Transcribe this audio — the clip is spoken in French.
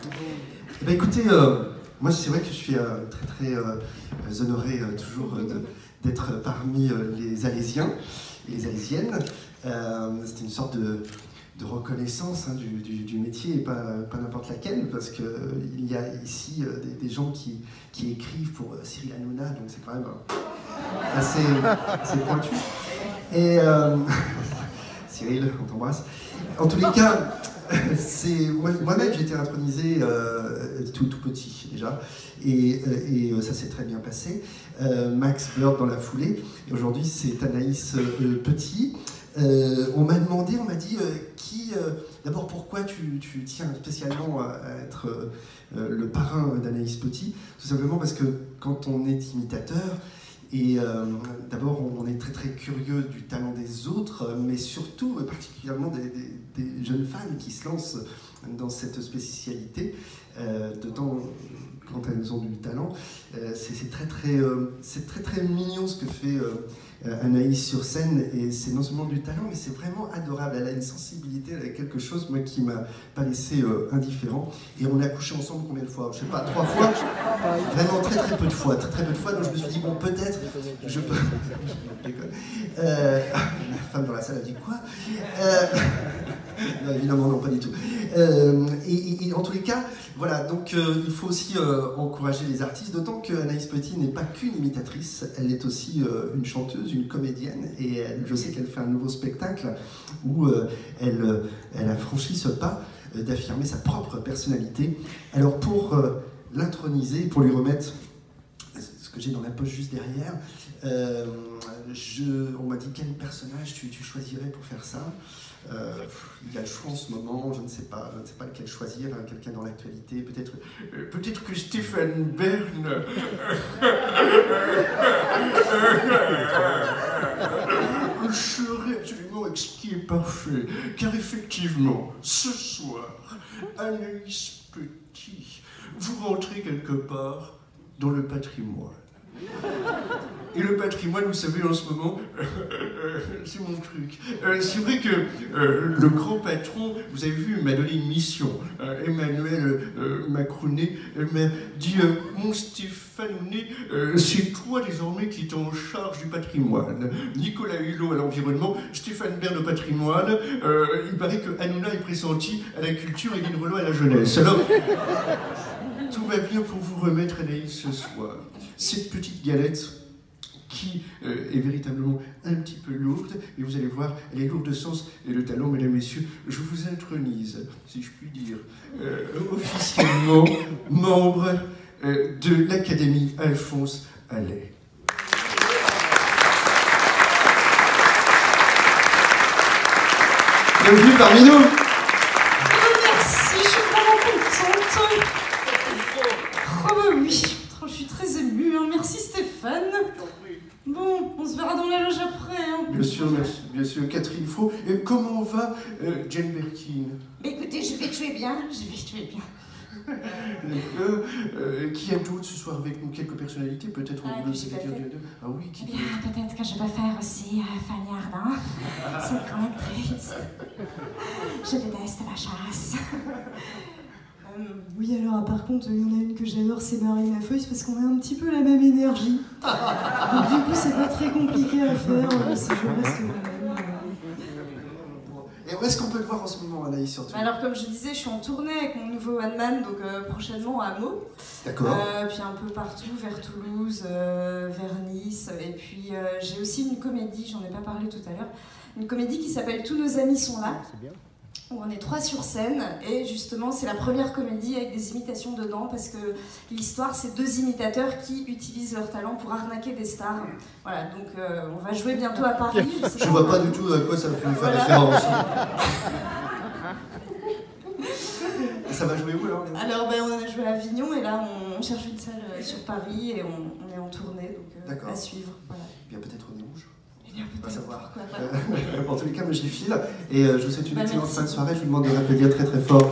Eh ben, écoutez, moi c'est vrai que je suis très honoré toujours d'être parmi les Alésiens et les Alésiennes. C'était une sorte de reconnaissance du métier et pas n'importe laquelle, parce qu'il y a ici des gens qui écrivent pour Cyril Hanouna, donc c'est quand même assez pointu. Et Cyril, on t'embrasse. En tous les cas, moi-même j'ai été intronisé tout petit déjà, et ça s'est très bien passé. Max Bird dans la foulée, et aujourd'hui c'est Anaïs Petit. On m'a dit d'abord pourquoi tu tiens spécialement à être le parrain d'Anaïs Petit. Tout simplement parce que quand on est imitateur, et d'abord on est très curieux du talent des autres, mais surtout particulièrement des jeunes femmes qui se lancent dans cette spécialité, d'autant quand elles ont du talent. C'est très mignon ce que fait Anaïs sur scène, et c'est non seulement du talent, mais c'est vraiment adorable. Elle a une sensibilité, elle a quelque chose, moi, qui m'a pas laissé indifférent. Et on a couché ensemble combien de fois? Je sais pas, 3 fois. Vraiment très peu de fois, très peu de fois. Donc je me suis dit bon, peut-être je peux. Je déconne. La femme dans la salle a dit quoi? Non, évidemment non, pas du tout. Et en tous les cas, voilà, donc il faut aussi encourager les artistes, d'autant qu'Anaïs Petit n'est pas qu'une imitatrice, elle est aussi une chanteuse, une comédienne, et je sais qu'elle fait un nouveau spectacle où elle a franchi ce pas d'affirmer sa propre personnalité. Alors pour l'introniser, pour lui remettre ce que j'ai dans la poche juste derrière, on m'a dit quel personnage tu choisirais pour faire ça. Il y a le choix en ce moment, je ne sais pas lequel choisir, hein, quelqu'un dans l'actualité, peut-être que Stéphane Bern serait absolument exquis et parfait, car effectivement, ce soir, Anaïs Petit, vous rentrez quelque part dans le patrimoine. Et le patrimoine, vous savez, en ce moment, c'est mon truc. C'est vrai que le grand patron, vous avez vu, m'a donné une mission. Emmanuel Macronet m'a dit mon Stéphane, c'est toi désormais qui es en charge du patrimoine. Nicolas Hulot à l'environnement, Stéphane Bern au patrimoine. Il paraît que Hanouna est pressenti à la culture et Lynn Renaud à la jeunesse. Alors, tout va bien pour vous remettre, Anaïs, ce soir. Cette petite galette qui est véritablement un petit peu lourde, et vous allez voir, elle est lourde de sens et de talent, mesdames, messieurs. Je vous intronise, si je puis dire, officiellement membre de l'Académie Alphonse Allais. Bienvenue parmi nous. Merci, je suis vraiment contente. Oh bah oui, je suis très émue, hein. Merci Stéphane. Bon, on se verra dans la loge après. Hein. Bien sûr, merci. Bien sûr, Catherine Faux. Et comment va Jane Birkin? Écoutez, je vais tuer bien. Qui a d'autre ce soir avec nous? Quelques personnalités, peut-être on veut se dire. Ah oui, qui bien, peut-être que je peux faire aussi Fanny Ardant. C'est une grande actrice. Je déteste la chasse. Oui, alors par contre, il y en a une que j'adore, c'est Marina Foïs, parce qu'on a un petit peu la même énergie. Donc du coup, c'est pas très compliqué à faire si je reste la même. Et où est-ce qu'on peut te voir en ce moment, Anaïs, surtout? Alors, comme je disais, je suis en tournée avec mon nouveau One Man, donc prochainement à Meaux. D'accord. Puis un peu partout, vers Toulouse, vers Nice. Et puis j'ai aussi une comédie, j'en ai pas parlé tout à l'heure, une comédie qui s'appelle Tous nos amis sont là. C'est bien. Où on est 3 sur scène, et justement c'est la première comédie avec des imitations dedans, parce que l'histoire c'est 2 imitateurs qui utilisent leur talent pour arnaquer des stars. Voilà, donc on va jouer bientôt à Paris. Je vois pas du tout à quoi ça peut faire référence. Ça va jouer où alors? Alors on a joué à Avignon, et là on cherche une salle sur Paris, et on est en tournée, donc à suivre. Voilà. Bien, peut-être au Nez Rouge. On va savoir. Pourquoi pas. En tous les cas, moi j'y file, et je vous souhaite une excellente fin de soirée. Je vous demande de l'applaudir très fort.